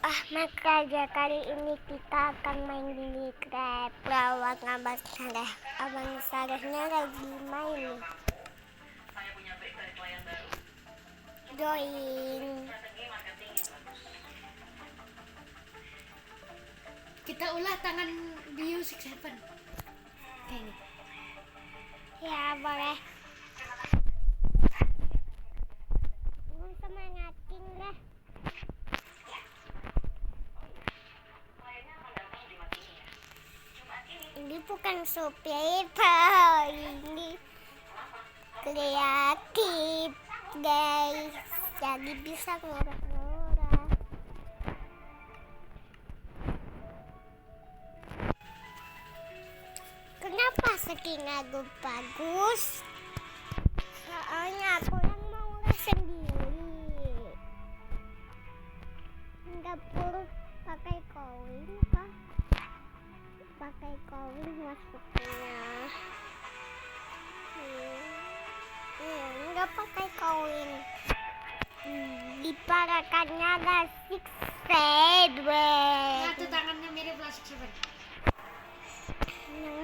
Ahmad Raja. Kali ini kita akan main Minecraft. Lawak Abang Saleh. Abang Salehnya lagi main nih. Join. Kita ulah tangan Music 7. Kayak ini. Ya boleh. Semangatin lah. Ini bukan super, ini kreatif guys, jadi bisa ngorok-ngorok. Kenapa skin aku bagus? Soalnya aku yang mau sendiri, nggak perlu pakai koin kah? Pakai koin masuknya. Nggak pakai koin. Diparakannya gak sukses. Nah, tuh tangannya mirip Music 7.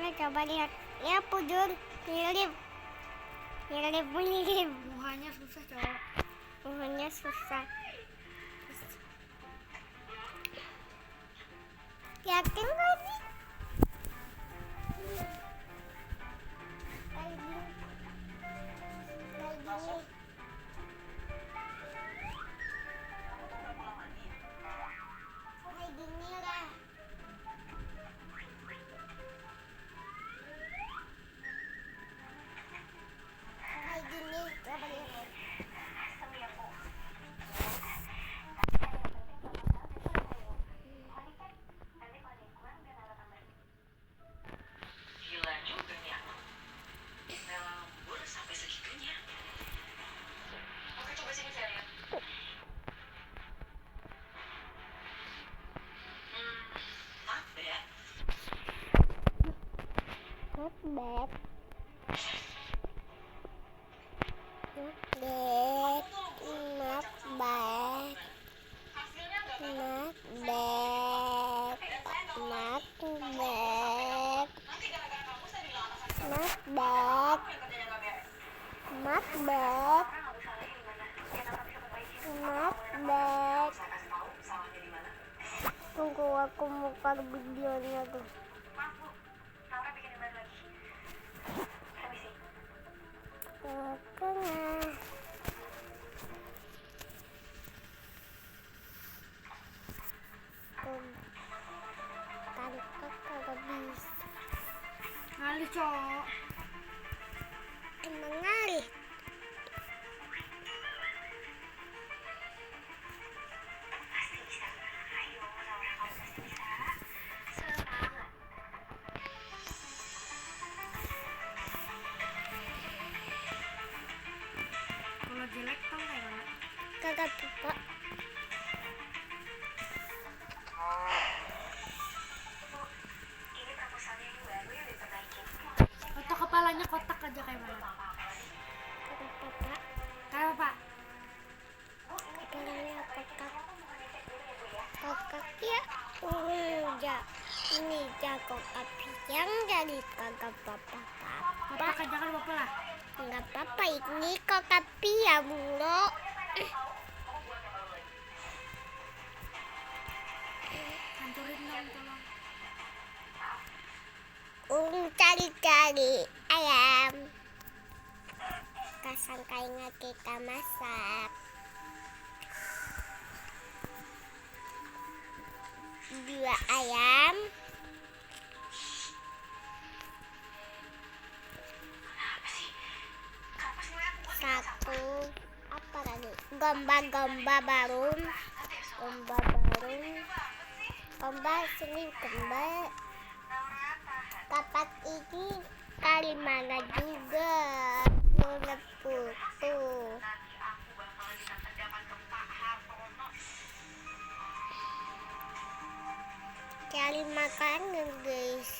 Nah, coba lihat. Ya pujur mirip. Muhanya susah, cowok. Muhanya susah. Yakin gak nih? Kayak gini. Kayak gini lah. Kayak gini, coba lihat. Gila juga nih anak. Lembur sampai segitunya. Oke, coba sini saya lihat. Not bad. Not bad. Hasilnya nggak Not bad. nanti gara-gara kamu saya bilang anak saya Not bad. yang kerjanya nggak beres. Not bad. Karena nggak bisa lagi gimana? Ya tetap bisa perbaiki. Not bad. Saya kasih tahu salahnya di mana. Tunggu aku buka videonya tuh. Maaf bu, Laura bikin yang baru lagi. Permisi. Tengah. Tangkap kagak bisa. Ngalih, cowok. Emang ngalih. Pasti bisa. Ayo Laura, kamu pasti bisa. Semangat. Kalau jelek tau kayak mana? Kagak apa. Ini proposalnya yang baru yang diperbaiki. Atau kepalanya kotak aja kayak mana? Kagak apa. Kayak apa? Kepalanya kotak. Kotak ya. Ini jago api yang jadi kagak apa-apa. Kotak aja kan apa lah? Enggak apa-apa, ini kok api ya mulu. Hancurin dong, tolong. Cari-cari ayam. Kasangkainya kita masak. Dua ayam. Satu apa tadi? Gomba baru. Gomba sini gomba. Kapak ini kali mana juga. Mulai putus. Cari makanan guys.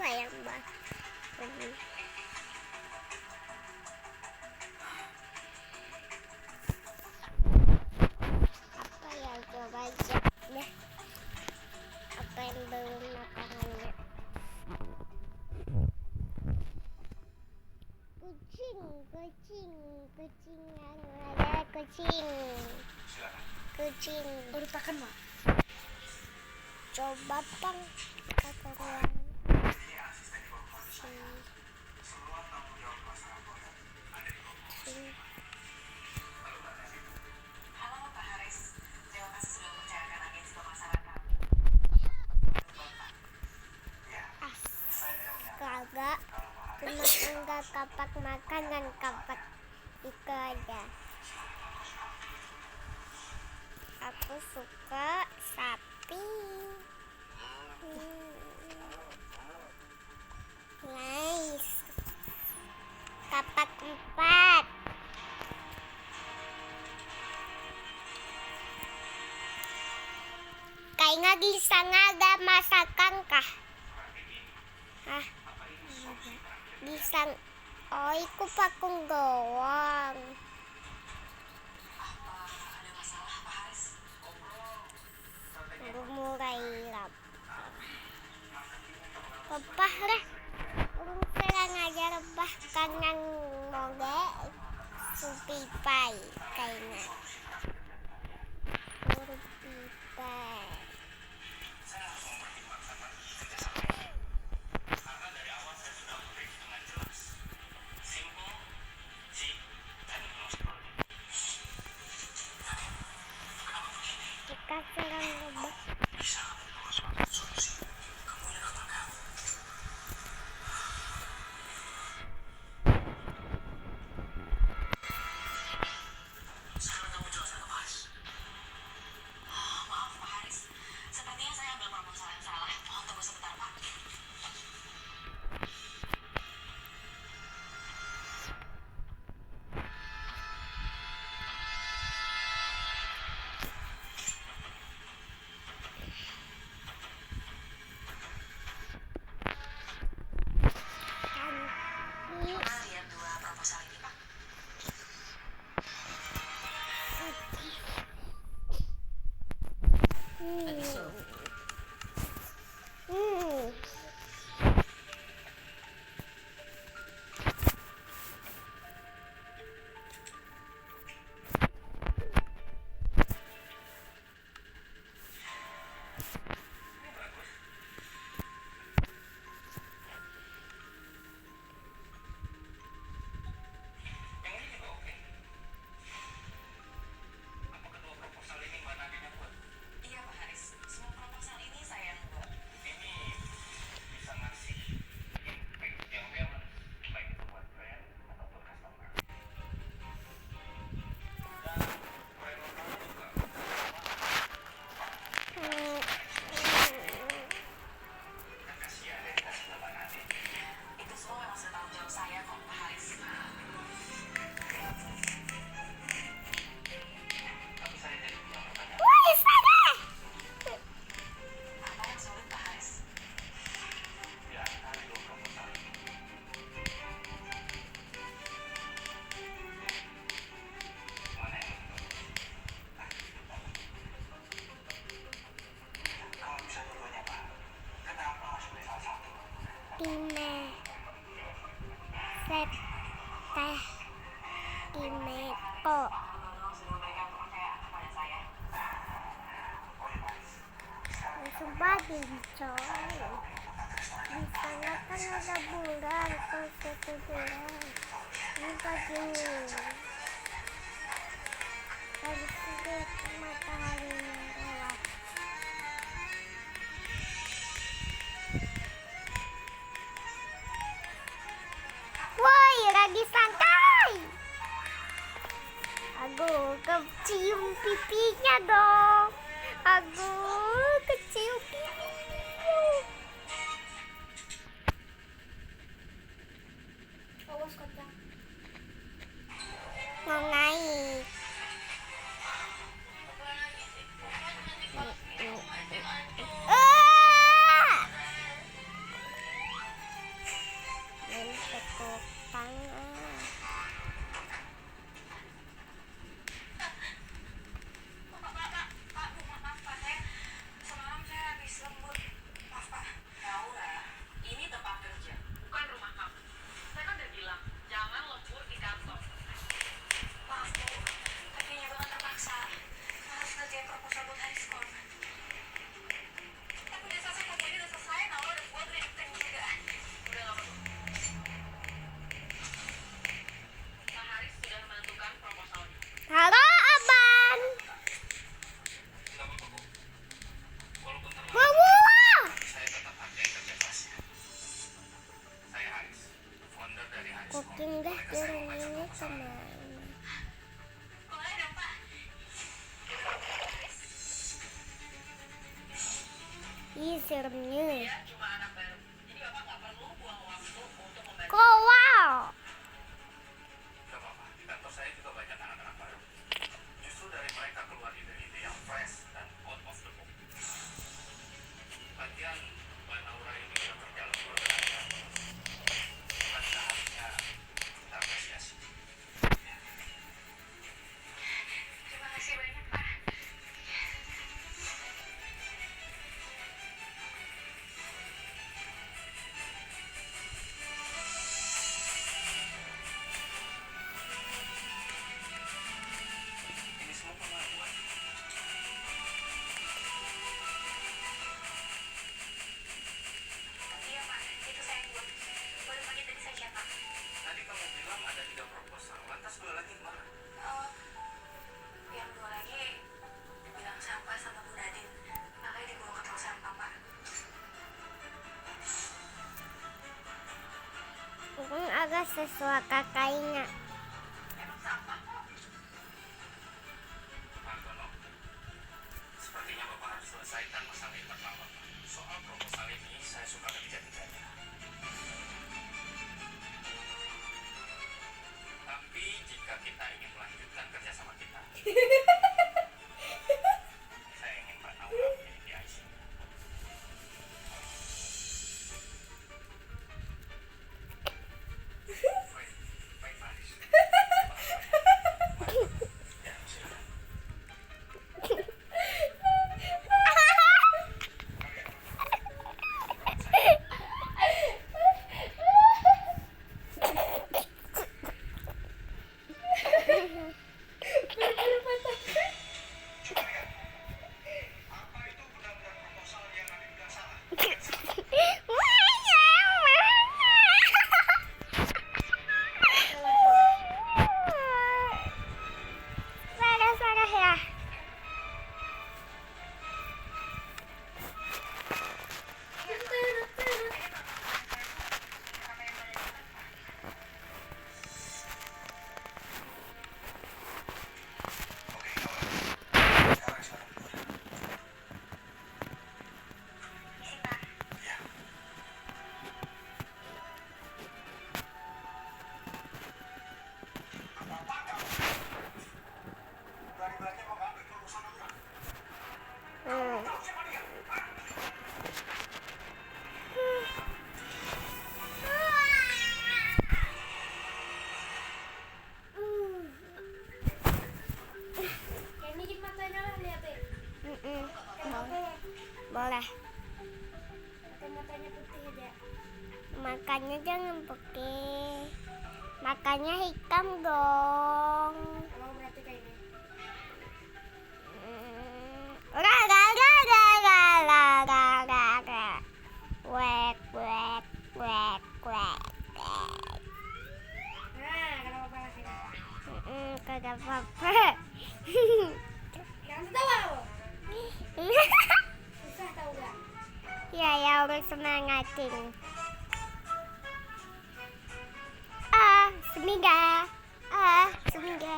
Apa yang baru? Apa yang coba aja deh? Apa yang belum makanannya? Kucing yang ada kucing. Urutakan Mak. Coba pang aku ruang. Halo Pak Haris, terima kasih sudah mempercayakan agensi pemasaran Kagak, cuma enggak kapak makan dan kapak itu aja. Aku suka sapi. Nice. Kapak 4. Kayaknya bisa ada masakan kah? Hah? Bisa. Oh, iku pakung doang. ada masalah Pak Haris? Mulai lapar. Lepah lah. Urung serang aja lepah kanan moge supipai kayaknya. Supipai. Kita serang lebah. Maaf Pak Haris, sepertinya saya ambil proposal yang salah. Mohon tunggu sebentar Pak. Pernah lihat 2 proposal ini Pak? Yang ini juga oke. Apa kedua proposal ini Mbak Nadia buat? Iya Pak Haris, semua proposal ini saya yang buat. Ini bisa ngasih impact yang balance, baik itu buat brand ataupun customer. Dan brand lokalnya juga kan kasihan ya dikasih ke Mbak Nadia. Itu semua memang sudah tanggung jawab saya kok Pak Haris. Tapi saya jadi punya pertanyaan. Woi, sana! Apa yang sulit Pak Haris? Ya, ada 2 proposal ini. Mana yang lebih bagus? Kalau bisa dua-duanya Pak, kenapa harus pilih salah satu? Time set teh Timeto. Tolong sudah memberikan kepercayaan kepada saya. Coba dicoy. Di sana kan ada bulan, terus itu bulan. Ini begini. Habis itu mataharinya lewat. Woi, lagi santai. Aduh, kecium pipinya dong. Aduh, kecium pipinya. Awas kocak. Mau naik. Ah! Cooking gas jaring ini kemana? Boleh dong, Pak. Ih, seremnya. Ya, cuma anak baru. Jadi Bapak nggak perlu buang waktu untuk membantu. Kok wow? Gak apa-apa, di kantor saya juga banyak anak-anak baru. Justru dari mereka keluar ide-ide yang fresh dan out of the box. Lagian, Mbak Naura ini udah kerja lebih berkelanjutan. Dan seharusnya kita apresiasi. Terima kasih banyak, Pak. Ini semua pengakuan. Iya, Pak. Itu saya buat. Baru pagi tadi saya cetak. Tadi kamu bilang ada 3 proposal. Lantas 2 lagi kemana? Yang 2 lagi bilang sampah sama Bu Nadine. Makanya dibawa ke tong sampah, Pak. Agak sesuai kakaknya. Emang sampah kok. Pak Tono, sepertinya Bapak harus selesaikan masalah internal Bapak. Soal proposal ini saya suka ketiga-tiganya. Tapi jika kita ingin melanjutkan kerjasama kita, saya ingin Mbak Naura menjadi PIC. Baik, baik Pak Haris. Ya, silakan. Coba lihat. Apa itu benar-benar proposal yang ada di belah sana? Sarah ya. Oke, Naura. Sekarang silakan keluar. Iya. Apa-apaan kamu? Berani-beraninya mau ngambil proposal Naura. Tahu siapa dia? Hah? Kayak mikir matanya lah liatin. Boleh. Matanya putih aja. Makannya jangan pakai. Makannya hitam dong. Oh berarti kayak ini. Ra ra ra ra ra ra ra ra ra. Wek wek wek wek. Nah kenapa balas ini? Kagak apa-apa. Jangan ketawa lo. Susah tau gak? Ya ya harus semangatin. Semingga. Semingga.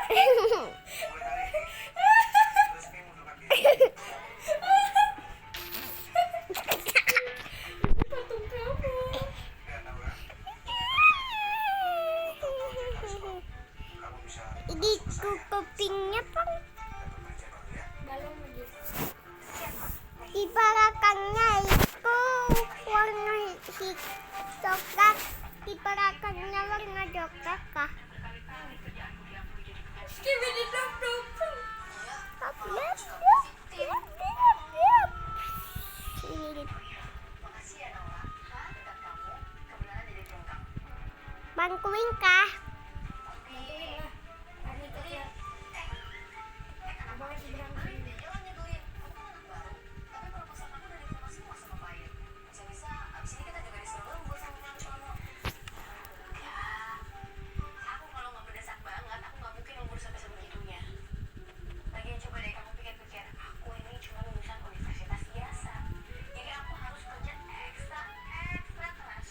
Mulai hari ini, resmi mundurkan diri. Patung kamu. Ya, Naura. Kamu bisa Ini kupingnya pang dapat kerja baru ya. Balon lagi. di belakangnya itu warna coklat. Di belakangnya warna coklat kah? Skibidi dop dop. Makasih ya, Naura. Dekat kamu, kebenaran jadi terungkap. Bantuin kah? Bantuin lah. Hari kerja. Abang masih berantem. Jangan nyebelin. Aku kan anak baru. Tapi proposal aku udah diterima semua sama Pak Ayu. Bisa-bisa abis ini kita juga disuruh lembur sama Kang Cono. Ya, aku kalau nggak mendesak banget, aku nggak mungkin lembur sampai sebegitunya. Lagian coba deh kamu pikir-pikir, aku ini cuma lulusan universitas biasa. Jadi aku harus kerja ekstra keras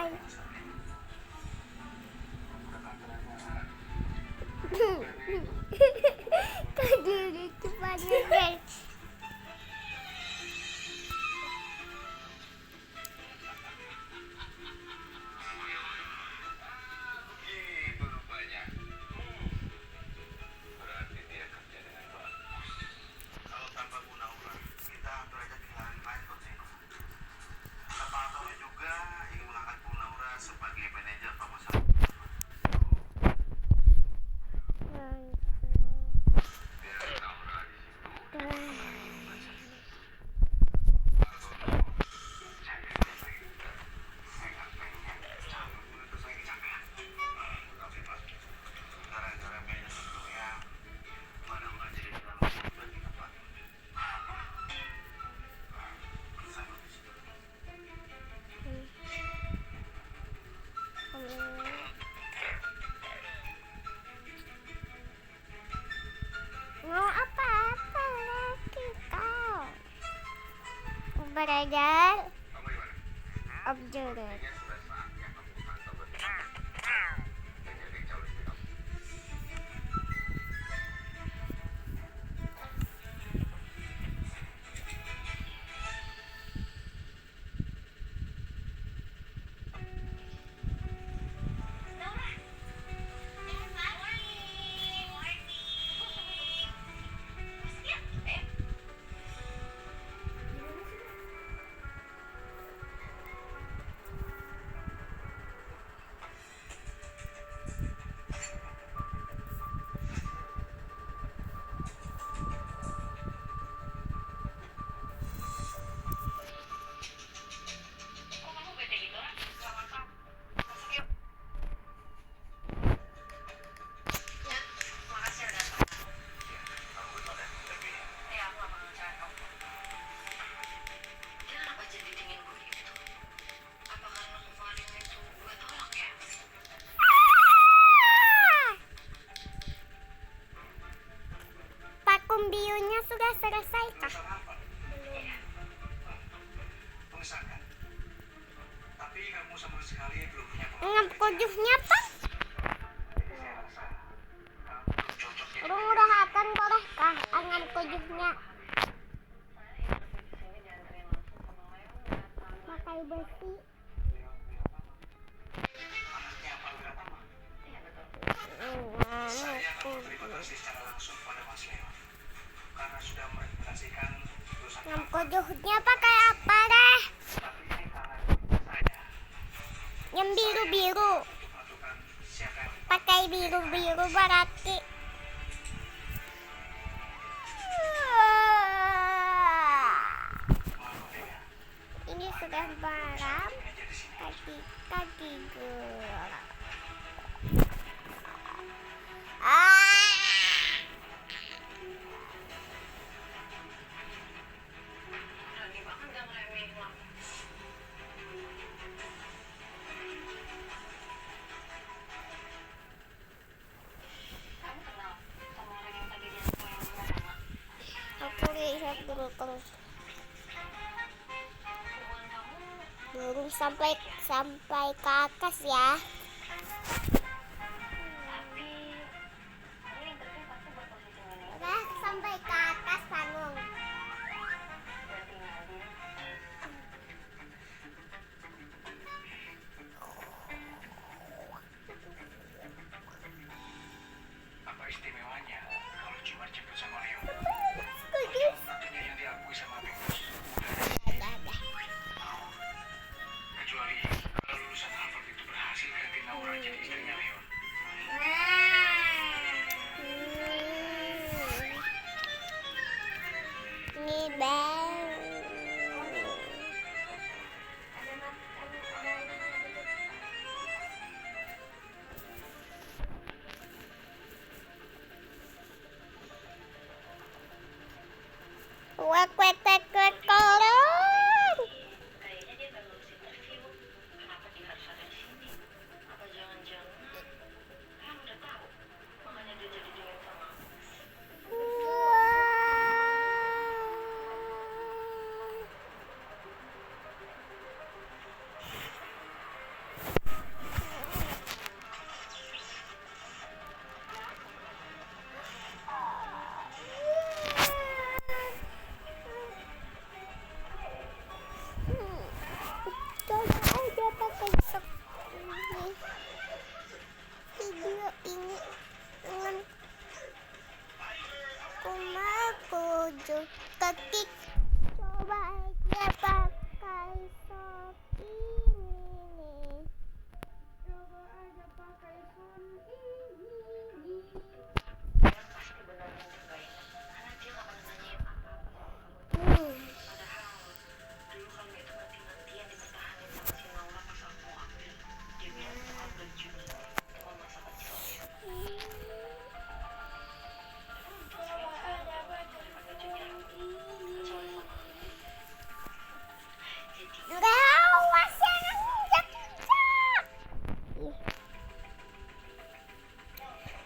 selesai. Tadi lucu banget guys. Begitu rupanya. Berarti dia kerja dengan bagus. Kalau tanpa guna ular, kita hampir aja kehilangan klien Coach. Pak Toro juga ingin mengangkat Bu Naura sebagai manajer pemasaran. Biar Naura di situ. Mau apa-apa lagi kau? Belajar observer. Vakum bionya sudah selesai kah? Mengesankan. Tapi kamu sama sekali belum punya Ngap kujuhnya pak? cocok ya. Urung udah akan boleh kah angan kujuhnya? Pakai besi. Anaknya Pak Wiratama. Saya akan berterima kasih secara langsung pada Mas Leo karena sudah merekomendasikan perusahaan Ngap kujuhnya pakai apa deh? tapi ini karena saya Yang biru-biru. untuk menentukan siapa yang Pakai biru-biru berarti. melakukannya. Ini sudah malam. Manajer di sini. Ketika tidur. Aku lihat dulu terus. Belum sampai ke atas ya. Udah sampai ke atas Sanung. Apa istimewanya kalau cuma jemput sama Leo? Setuju. Tentunya yang diakui sama Venus. Ada. Kecuali kalau lulusan Harvard itu berhasil kan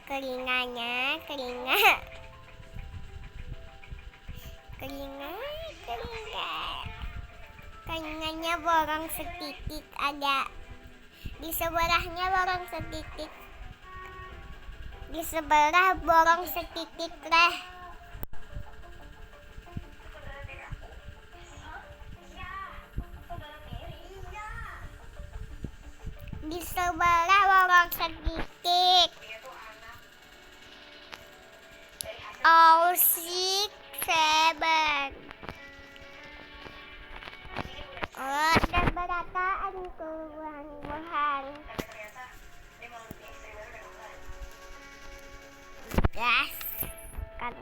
telinganya, telinga, telinganya bolong setitik, ada di sebelahnya bolong setitik, di sebelah bolong setitik leh. Di sebelah bolong setitik. Oh, 6, 7. Oh, dan berataan buah-buahan. Gas kan.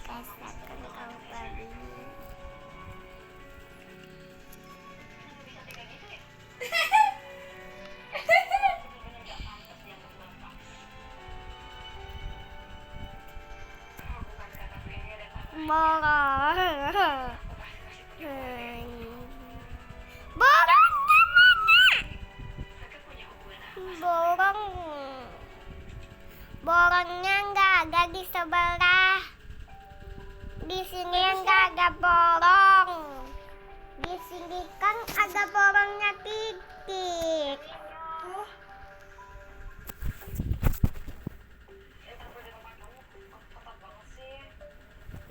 Rasakan kau babi. Borongnya mana? Borongnya nggak ada di sebelah. Di sini nggak ada borong. Di sini kan ada borongnya titik.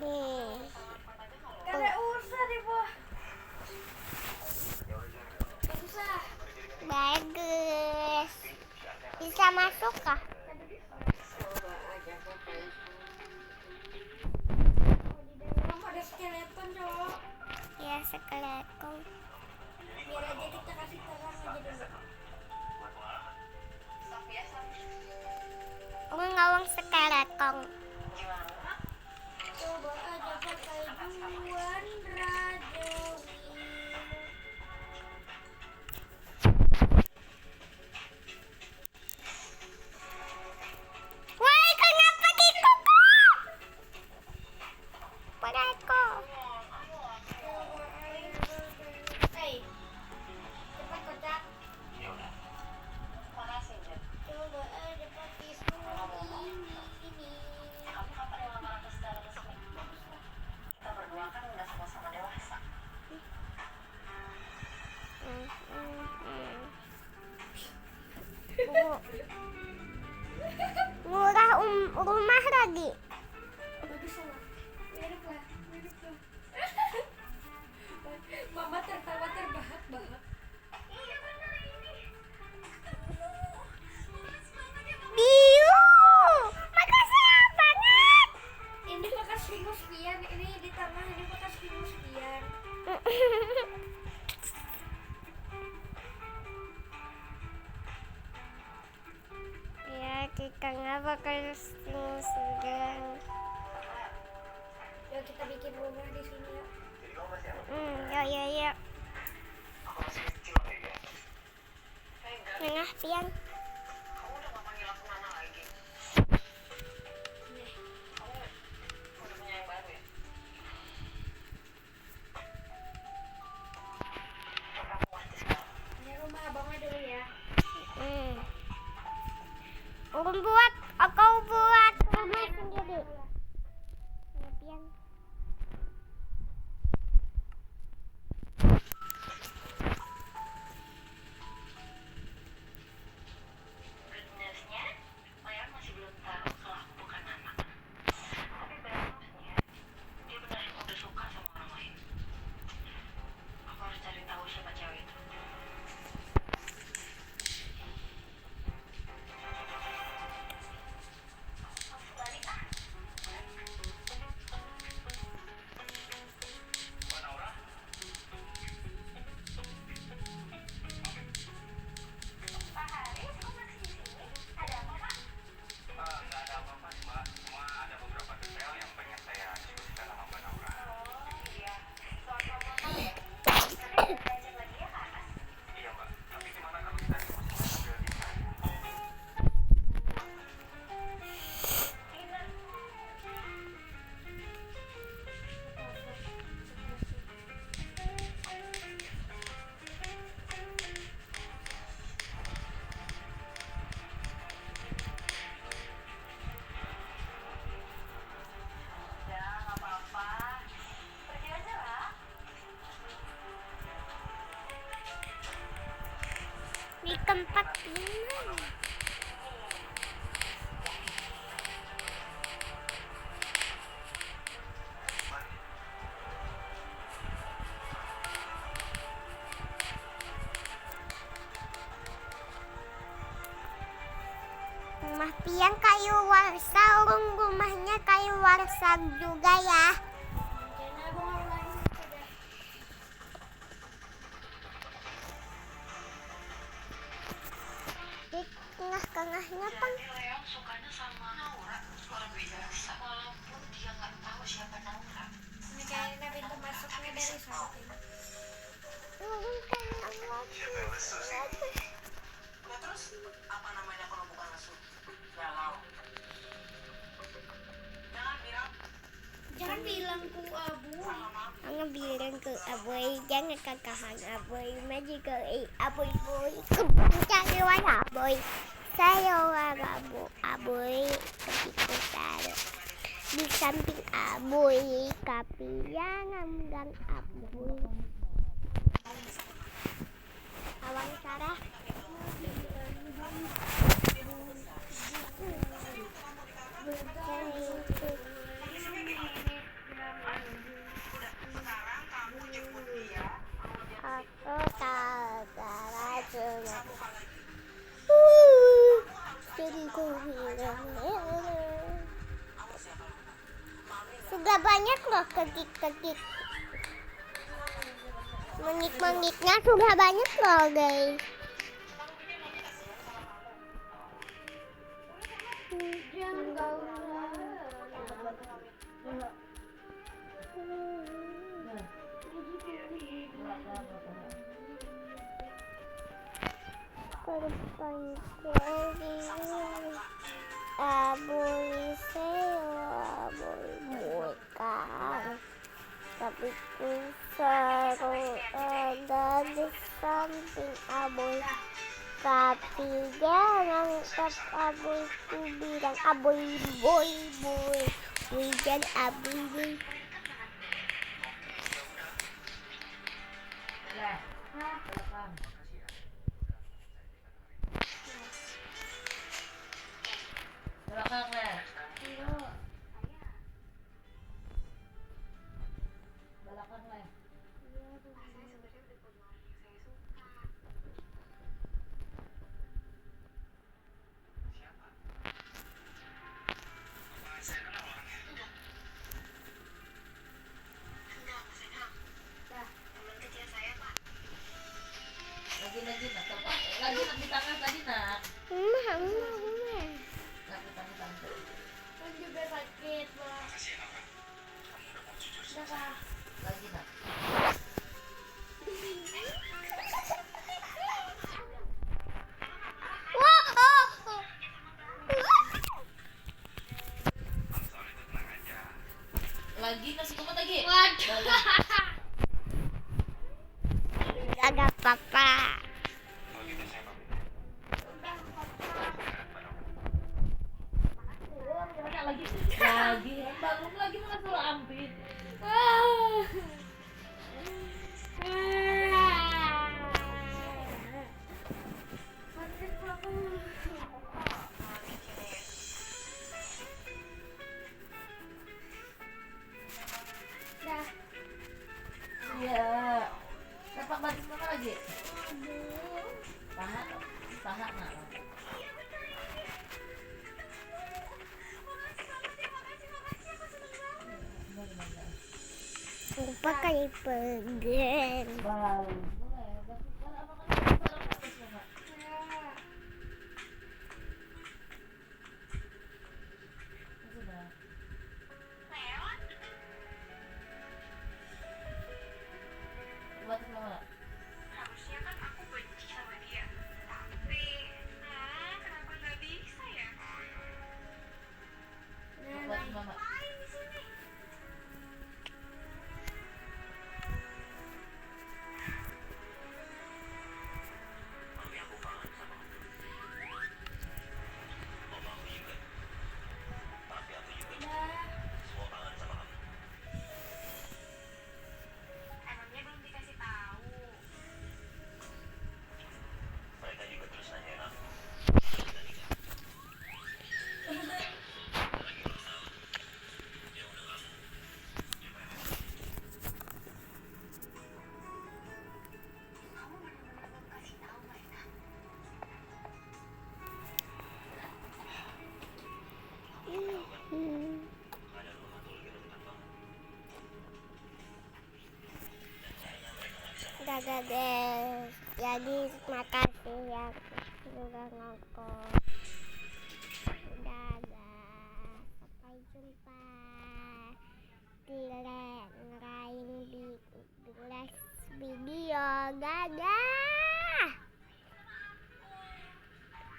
Nih. Ada usah deh, Bu. Usah. Bagus. Bisa masuk kah? Kamu ada skeleton, Cok. Ya, skeleton. Biar aja kita kasih terang aja dulu. Ngawang skeleton. Coba aja pakai juan rajawi. Woi, kenapa dikuku? Padaku. Hei, cepat kocak. Coba aja pakai semua ini. Murah rumah lagi. Bagus lah. Mirip lah. Mama tertawa terbahak-bahak. Biu, makasih banget. Ini bekas pinus sekian, ini di tengah ini bekas pinus sekian. Ya, kita nggak bakal sedang. Yuk kita bikin rumah di sini ya. Ya. Tengah pian. Ini rumah abangnya dulu ya. Kau buat rumah sendiri. Pian. 4 bulan. Rumah Piang kayu warsa, rumahnya kayu warsa juga ya. Di tengah-tengahnya Pang. Leong sukanya sama Naura luar biasa walaupun dia nggak tahu siapa Naura. Ini kayaknya pintu masuknya dari sana. Ya terus apa namanya kalau bukan lesu? Galau. Jangan bilang ku abu. Ang bilang ke aboy, jangan kakahan aboy, maju ke aboy boy, cari wala aboy, saya wala aboy, ketika taruh di samping aboy, tapi jangan gang aboy. Awang Sarah. Aku tak rasa. Jadi ku bilang sudah banyak loh kekik-kekik. Mengik-mengiknya sudah banyak loh guys. Aboy bukan, tapi ku selalu ada di samping aboy. Tapi jangan tetap aboy, ku bilang aboy boy, jangan aboy boy. Belakang lah. Belakang lah. Lagi nak tepat. Lagi nak di tangan tadi nak. Emak. Nak di tangan. Kan juga sakit, Pak. Makasih ya Naura. Kamu udah mau jujur sama saya. Lagi nak. Soal itu tenang aja. Lagi kasih kumat lagi. Waduh. Agak papa. Kalau gitu saya pamit. Lagi bangun lagi mau suruh ampit. Dah. Iya. Dapat bantu mana lagi? Paha nak. Pakai pegen. Wow. Harusnya kan aku benci sama dia. Tapi, kenapa nggak bisa ya? Ngapain di sini? kagak deh. Jadi makasih ya sudah nonton.